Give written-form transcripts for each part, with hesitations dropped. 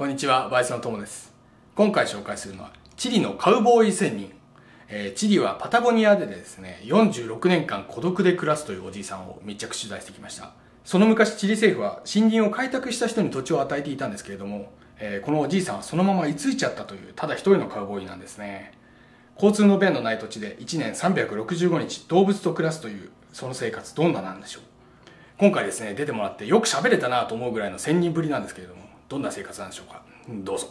こんにちは、バイスのトモです。今回紹介するのはチリのカウボーイ仙人。チリはパタゴニアでですね、46年間孤独で暮らすというおじいさんを密着取材してきました。その昔、チリ政府は森林を開拓した人に土地を与えていたんですけれども、このおじいさんはそのまま居ついちゃったというただ一人のカウボーイなんですね。交通の便のない土地で1年365日動物と暮らすというその生活、どんななんでしょう。今回ですね、出てもらってよく喋れたなと思うぐらいの仙人ぶりなんですけれども、どんな生活なんでしょうか。どうぞ。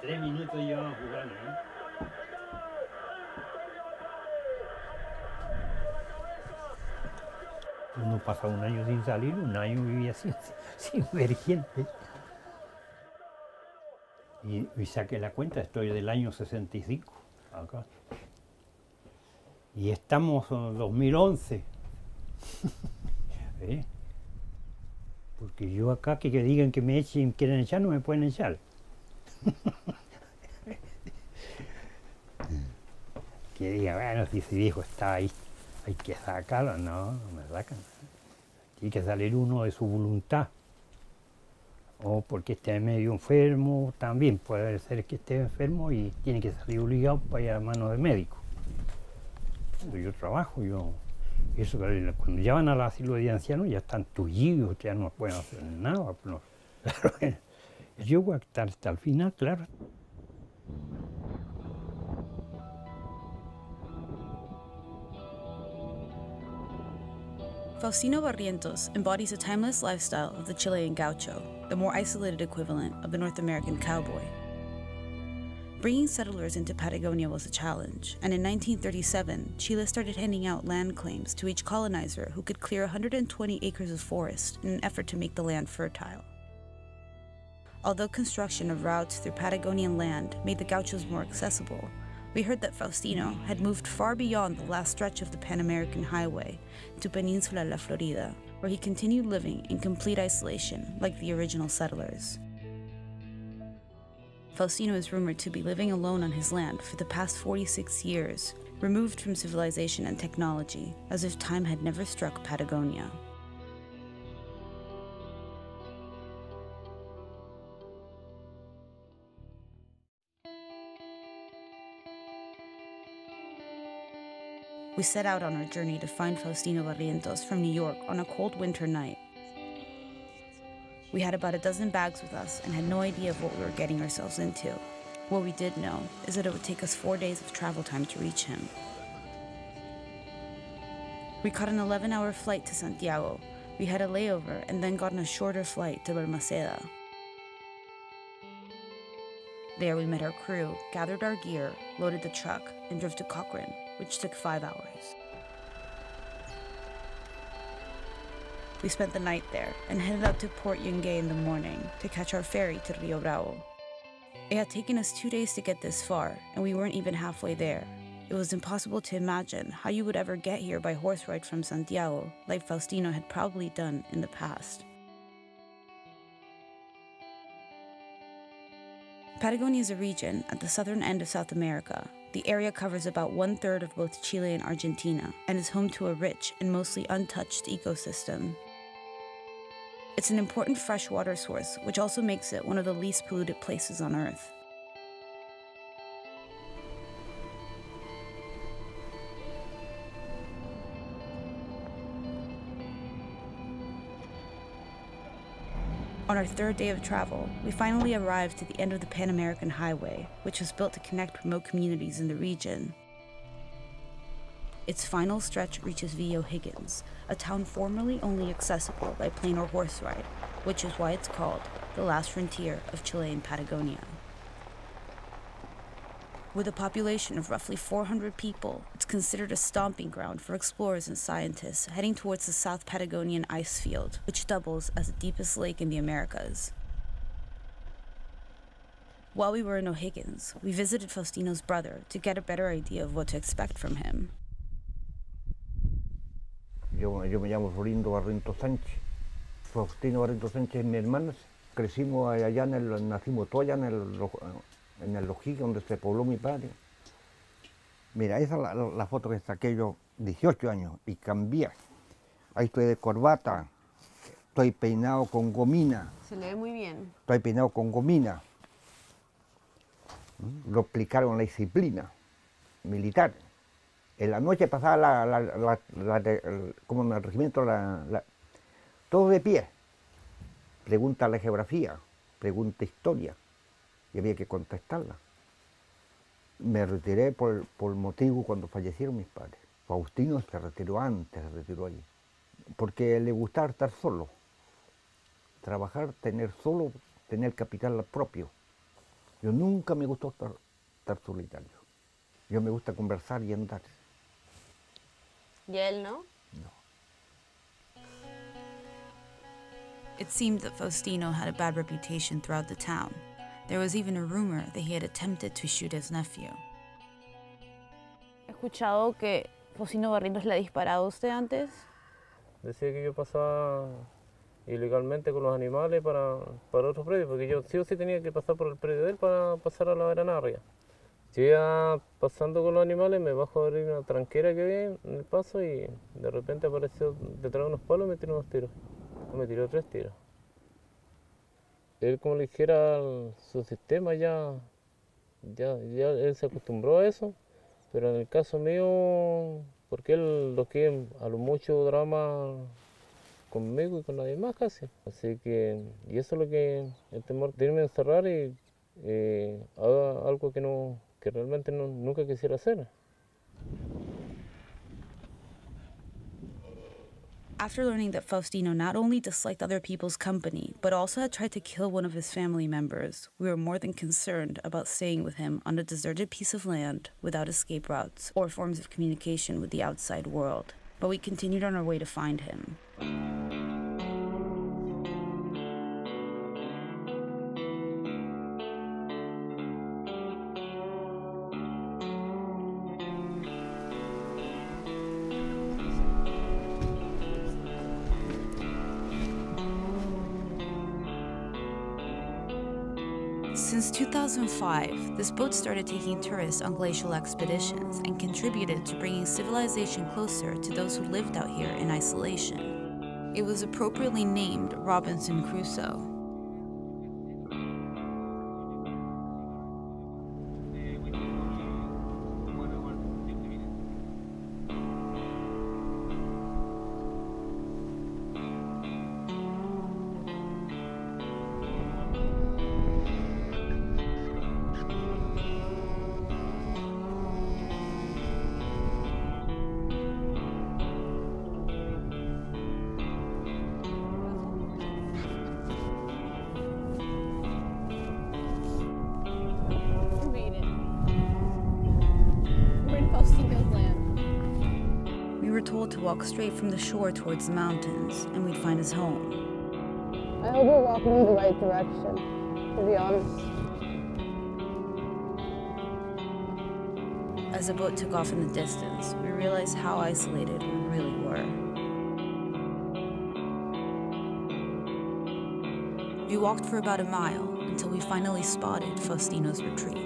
23 minutos llevan jugando, ¿no? Uno pasa un año sin salir, un año vivía sin ver gente. Y saqué la cuenta, estoy del año 65 acá. Y estamos en 2011. ¿Eh? Porque yo acá que digan que me echen, quieren echar, no me pueden echar. Que diga, bueno, si ese viejo está ahí, hay que sacarlo. No, no me sacan. Tiene que salir uno de su voluntad. O porque esté medio enfermo, también puede ser que esté enfermo y tiene que salir obligado para ir a manos de médico. Yo trabajo, eso cuando ya van al asilo de ancianos ya están tullidos, ya no pueden hacer nada. No. Yo voy a estar hasta el final, claro. Faustino Barrientos embodies a timeless lifestyle of the Chilean gaucho, the more isolated equivalent of the North American cowboy. Bringing settlers into Patagonia was a challenge, and in 1937, Chile started handing out land claims to each colonizer who could clear 120 acres of forest in an effort to make the land fertile. Although construction of routes through Patagonian land made the gauchos more accessible, we heard that Faustino had moved far beyond the last stretch of the Pan-American Highway to Peninsula La Florida, where he continued living in complete isolation like the original settlers. Faustino is rumored to be living alone on his land for the past 46 years, removed from civilization and technology, as if time had never struck Patagonia. We set out on our journey to find Faustino Barrientos from New York on a cold winter night. We had about a dozen bags with us and had no idea of what we were getting ourselves into. What we did know is that it would take us 4 days of travel time to reach him. We caught an 11-hour flight to Santiago. We had a layover and then got on a shorter flight to Balmaceda. There we met our crew, gathered our gear, loaded the truck, and drove to Cochrane, which took 5 hours. We spent the night there and headed out to Port Yungay in the morning to catch our ferry to Rio Bravo. It had taken us 2 days to get this far, and we weren't even halfway there. It was impossible to imagine how you would ever get here by horse ride from Santiago, like Faustino had probably done in the past. Patagonia is a region at the southern end of South America. The area covers about 1/3 of both Chile and Argentina and is home to a rich and mostly untouched ecosystem. It's an important freshwater source, which also makes it one of the least polluted places on Earth. On our 3rd day of travel, we finally arrived to the end of the Pan-American Highway, which was built to connect remote communities in the region. Its final stretch reaches Villa O'Higgins, a town formerly only accessible by plane or horse ride, which is why it's called the last frontier of Chilean Patagonia. With a population of roughly 400 people, it's considered a stomping ground for explorers and scientists heading towards the South Patagonian ice field, which doubles as the deepest lake in the Americas. While we were in O'Higgins, we visited Faustino's brother to get a better idea of what to expect from him. Yo me llamo Faustino Barrientos Sánchez. Faustino Barrientos Sánchez es mi hermano. Crecimos allá nacimos todos allá en el O'Higgins, donde se pobló mi padre. Mira, esa es la foto que saqué yo, 18 años, y cambié. Ahí estoy de corbata, estoy peinado con gomina. Se le ve muy bien. Estoy peinado con gomina. Lo aplicaron la disciplina militar. En la noche pasaba como en el regimiento, todo de pie. Pregunta la geografía, pregunta historia, y había que contestarla. Me retiré por motivo cuando fallecieron mis padres. Faustino se retiró antes, se retiró allí, porque le gustaba estar solo, trabajar, tener capital propio. Yo nunca me gustó estar solitario. Yo me gusta conversar y andar. ¿Y él no? No. It seemed that Faustino had a bad reputation throughout the town. There was even a rumor that he had attempted to shoot his nephew. He escuchado que Faustino Barrientos le ha disparado a usted antes. Decía que yo pasaba ilegalmente con los animales para otros predios, porque yo sí o sí tenía que pasar por el predio de él para pasar a la veranarria. Yo iba pasando con los animales, me bajo a abrir una tranquera que había en el paso y de repente apareció detrás de unos palos y me tiró unos tiros. Me tiró 3 tiros. Él, como le dijera, su sistema ya él se acostumbró a eso, pero en el caso mío, porque él lo que a lo mucho drama conmigo y con nadie más casi. Así que, y eso es lo que, el temor de irme a encerrar y haga algo que realmente nunca quisiera hacer. After learning that Faustino not only disliked other people's company, but also had tried to kill one of his family members, we were more than concerned about staying with him on a deserted piece of land without escape routes or forms of communication with the outside world. But we continued on our way to find him. Since 2005, this boat started taking tourists on glacial expeditions and contributed to bringing civilization closer to those who lived out here in isolation. It was appropriately named Robinson Crusoe. We were told to walk straight from the shore towards the mountains, and we'd find his home. I hope we're walking in the right direction, to be honest. As the boat took off in the distance, we realized how isolated we really were. We walked for about a mile until we finally spotted Faustino's retreat.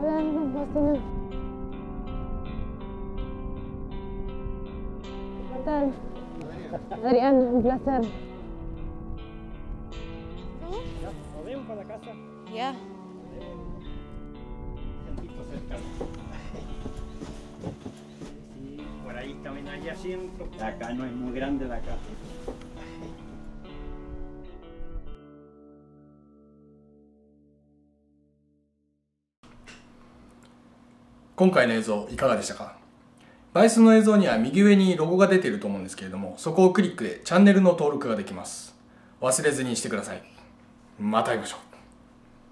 Hola, Faustino. ¿Qué tal? Adrián, un placer. ¿Nos vemos para la casa? Ya. Sí, por ahí camina allá siempre. Acá no es muy grande la casa. 今回の映像いかがでしたか？バイスの映像には右上にロゴが出ていると思うんですけれども、そこをクリックでチャンネルの登録ができます。忘れずにしてください。また会いましょう。